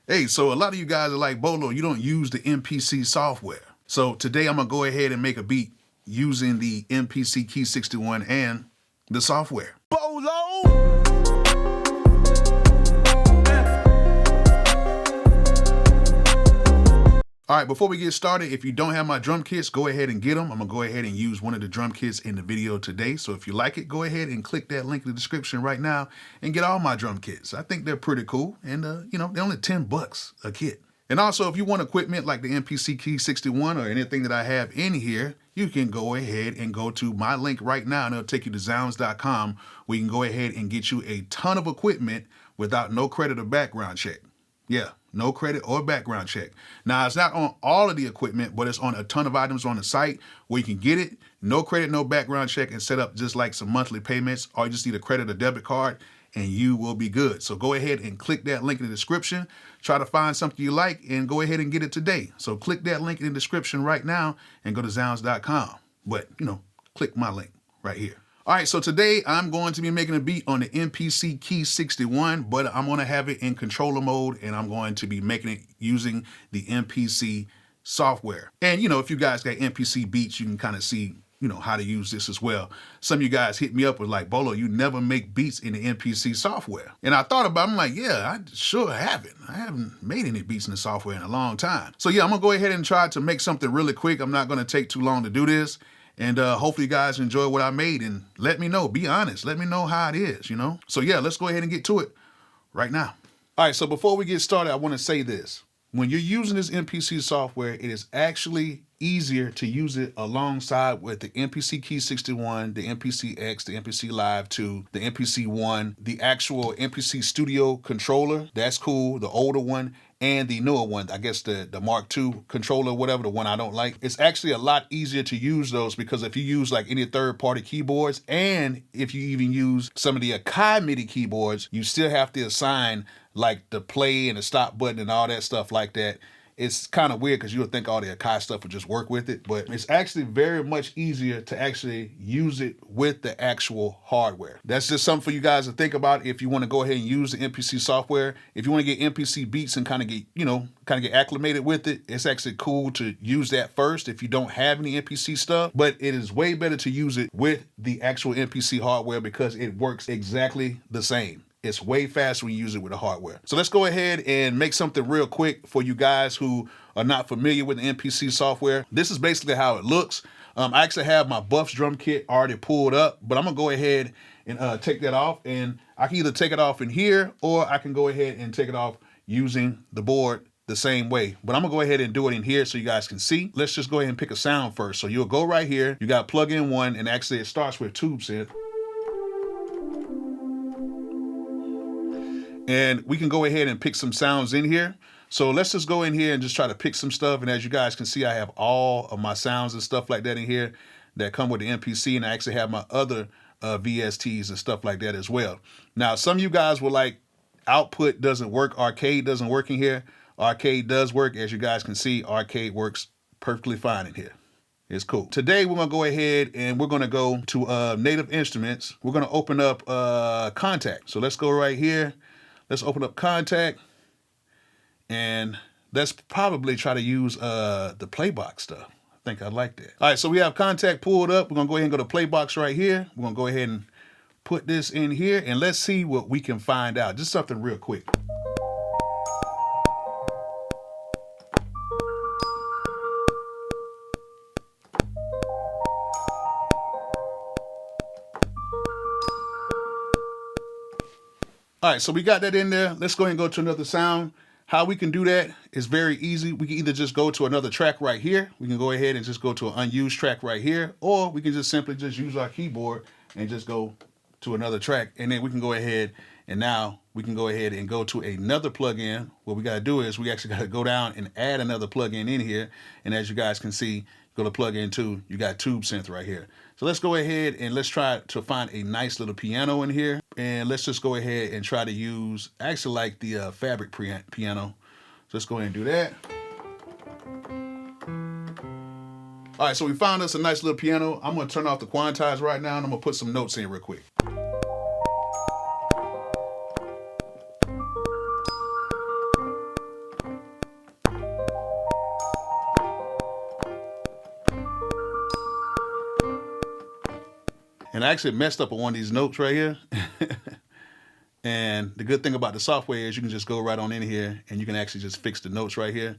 Hey, so a lot of you guys are like, Bolo, you don't use the MPC software. So today I'm gonna go ahead and make a beat using the MPC Key 61 and the software. Bolo! All right, before we get started, if you don't have my drum kits, go ahead and get them. I'm gonna go ahead and use one of the drum kits in the video today. So if you like it, go ahead and click that link in the description right now and get all my drum kits. I think they're pretty cool. And they're only 10 bucks a kit. And also, if you want equipment like the MPC Key 61 or anything that I have in here, you can go ahead and go to my link right now and it'll take you to zZounds.com where you can go ahead and get you a ton of equipment without no credit or background check. Yeah, no credit or background check. Now, it's not on all of the equipment, but it's on a ton of items on the site where you can get it, no credit, no background check, and set up just like some monthly payments. Or you just need a credit or debit card, and you will be good. So go ahead and click that link in the description. Try to find something you like, and go ahead and get it today. So click that link in the description right now, and go to zZounds.com. But, click my link right here. All right, so today I'm going to be making a beat on the MPC Key 61, but I'm going to have it in controller mode, and I'm going to be making it using the MPC software. And, if you guys got MPC beats, you can kind of see, how to use this as well. Some of you guys hit me up with like, Bolo, you never make beats in the MPC software. And I thought about it, I'm like, yeah, I sure haven't. I haven't made any beats in the software in a long time. So yeah, I'm going to go ahead and try to make something really quick. I'm not going to take too long to do this. And hopefully you guys enjoy what I made and let me know, be honest, let me know how it is, So yeah, let's go ahead and get to it right now. All right, so before we get started, I want to say this. When you're using this MPC software, it is actually easier to use it alongside with the MPC Key 61, the MPC X, the MPC Live 2, the MPC 1, the actual MPC Studio controller, that's cool, the older one, and the newer one, I guess the Mark II controller, whatever, the one I don't like. It's actually a lot easier to use those because if you use like any third-party keyboards, and if you even use some of the Akai MIDI keyboards, you still have to assign like the play and the stop button and all that stuff like that. It's kind of weird because you would think all the Akai stuff would just work with it, but it's actually very much easier to actually use it with the actual hardware. That's just something for you guys to think about if you want to go ahead and use the MPC software. If you want to get MPC beats and kind of get acclimated with it, it's actually cool to use that first if you don't have any MPC stuff, but it is way better to use it with the actual MPC hardware because it works exactly the same. It's way faster when you use it with the hardware. So let's go ahead and make something real quick for you guys who are not familiar with the MPC software. This is basically how it looks. I actually have my Buffs drum kit already pulled up, but I'm gonna go ahead and take that off, and I can either take it off in here or I can go ahead and take it off using the board the same way. But I'm gonna go ahead and do it in here so you guys can see. Let's just go ahead and pick a sound first. So you'll go right here, you got plug in one, and actually it starts with tube synth. And we can go ahead and pick some sounds in here. So let's just go in here and just try to pick some stuff. And as you guys can see, I have all of my sounds and stuff like that in here that come with the MPC. And I actually have my other VSTs and stuff like that as well. Now, some of you guys were like, output doesn't work. Arcade doesn't work in here. Arcade does work. As you guys can see, arcade works perfectly fine in here. It's cool. Today, we're going to go ahead and we're going to go to Native Instruments. We're going to open up Contact. So let's go right here. Let's open up Contact, and let's probably try to use the Playbox stuff. I think I like that. All right, so we have Contact pulled up. We're going to go ahead and go to Playbox right here. We're going to go ahead and put this in here, and let's see what we can find out. Just something real quick. All right, so we got that in there. Let's go ahead and go to another sound. How we can do that is very easy. We can either just go to another track right here. We can go ahead and just go to an unused track right here, or we can just simply just use our keyboard and just go to another track. And then we can go ahead and now we can go ahead and go to another plugin. What we got to do is we actually got to go down and add another plugin in here. And as you guys can see, go to plugin 2, you got tube synth right here. So let's go ahead and let's try to find a nice little piano in here. And let's just go ahead and try to use, I actually like the fabric piano. So let's go ahead and do that. All right, so we found us a nice little piano. I'm gonna turn off the quantize right now and I'm gonna put some notes in real quick. And I actually messed up on one of these notes right here. And the good thing about the software is you can just go right on in here and you can actually just fix the notes right here.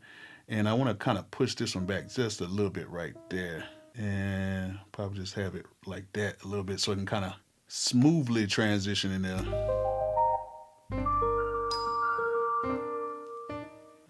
And I want to kind of push this one back just a little bit right there. And probably just have it like that a little bit so it can kind of smoothly transition in there.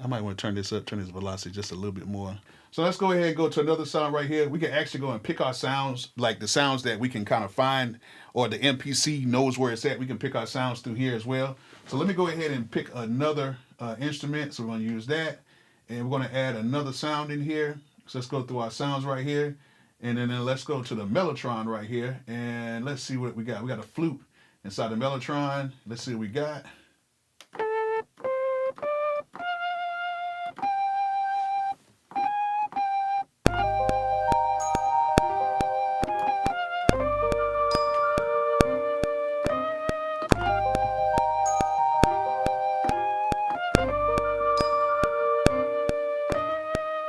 I might want to turn this up, turn this velocity just a little bit more. So let's go ahead and go to another sound right here. We can actually go and pick our sounds, like the sounds that we can kind of find, or the MPC knows where it's at. We can pick our sounds through here as well. So let me go ahead and pick another instrument. So we're going to use that. And we're going to add another sound in here. So let's go through our sounds right here. And then let's go to the mellotron right here. And let's see what we got. We got a flute inside the mellotron. Let's see what we got.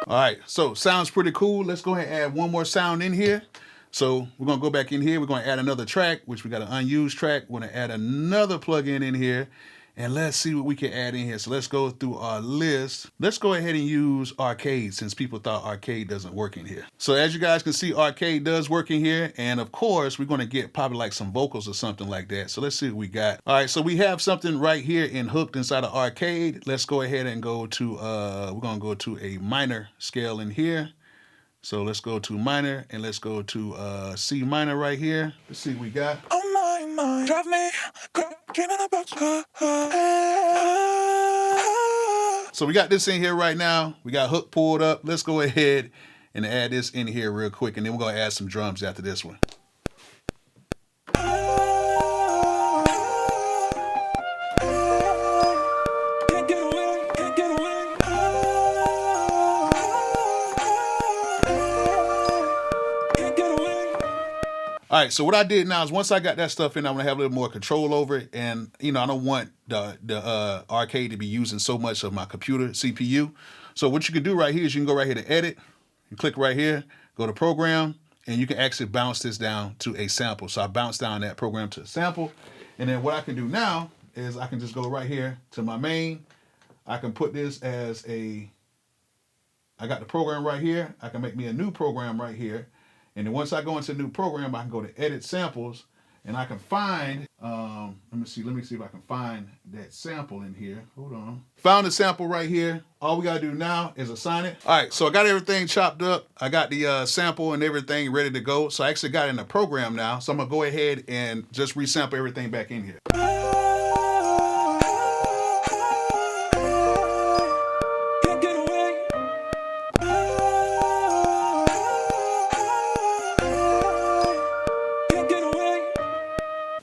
All right, so sounds pretty cool. Let's go ahead and add one more sound in here. So we're gonna go back in here. We're gonna add another track, which we got an unused track. We're gonna add another plugin in here. And let's see what we can add in here. So let's go through our list. Let's go ahead and use Arcade since people thought Arcade doesn't work in here. So as you guys can see, Arcade does work in here. And of course, we're gonna get probably like some vocals or something like that. So let's see what we got. All right, so we have something right here in hooked inside of Arcade. Let's go ahead and go to, we're gonna go to a minor scale in here. So let's go to minor and let's go to C minor right here. Let's see what we got. Oh my, drive me, dreaming about you. So we got this in here right now. We got hook pulled up. Let's go ahead and add this in here real quick. And then we're gonna add some drums after this one. All right, so what I did now is once I got that stuff in, I'm gonna have a little more control over it. And you know, I don't want the Arcade to be using so much of my computer CPU. So what you can do right here is you can go right here to edit, you click right here, go to program, and you can actually bounce this down to a sample. So I bounce down that program to a sample. And then what I can do now is I can just go right here to my main. I can put this as I got the program right here. I can make me a new program right here. And then once I go into a new program, I can go to edit samples and I can find, let me see if I can find that sample in here. Hold on. Found the sample right here. All we gotta do now is assign it. All right, so I got everything chopped up. I got the sample and everything ready to go. So I actually got it in the program now. So I'm gonna go ahead and just resample everything back in here.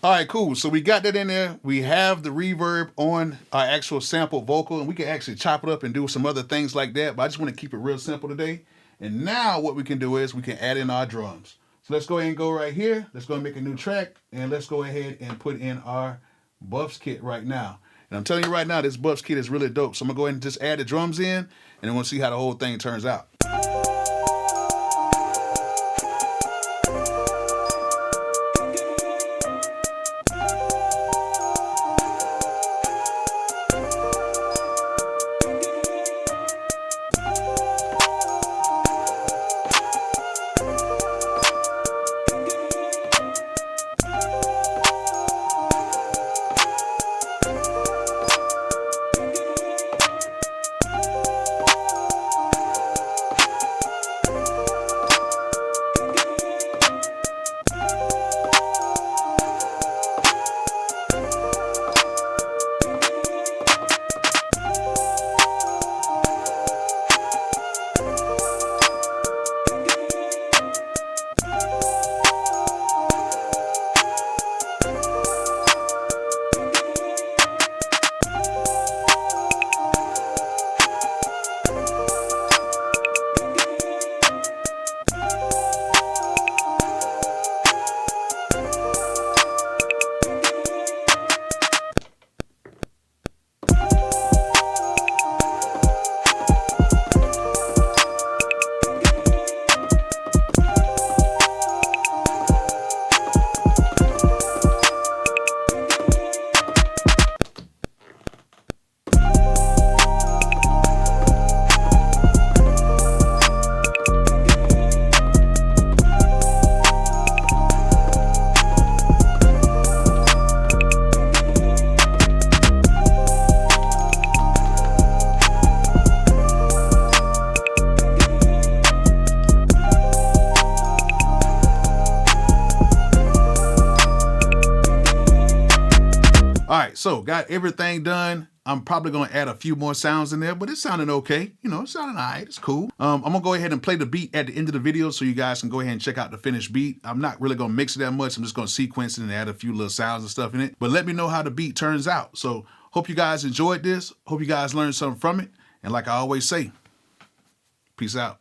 All right, cool. So we got that in there. We have the reverb on our actual sample vocal, and we can actually chop it up and do some other things like that, but I just want to keep it real simple today. And now what we can do is we can add in our drums. So let's go ahead and go right here. Let's go and make a new track, and let's go ahead and put in our Buffs kit right now. And I'm telling you right now, this Buffs kit is really dope. So I'm gonna go ahead and just add the drums in, and then we'll see how the whole thing turns out. right, so got everything done. I'm probably gonna add a few more sounds in there, but it's sounding okay. You know, it's sounding all right, it's cool. I'm gonna go ahead and play the beat at the end of the video so you guys can go ahead and check out the finished beat. I'm not really gonna mix it that much. I'm just gonna sequence it and add a few little sounds and stuff in it. But let me know how the beat turns out. So hope you guys enjoyed this. Hope you guys learned something from it. And like I always say, peace out.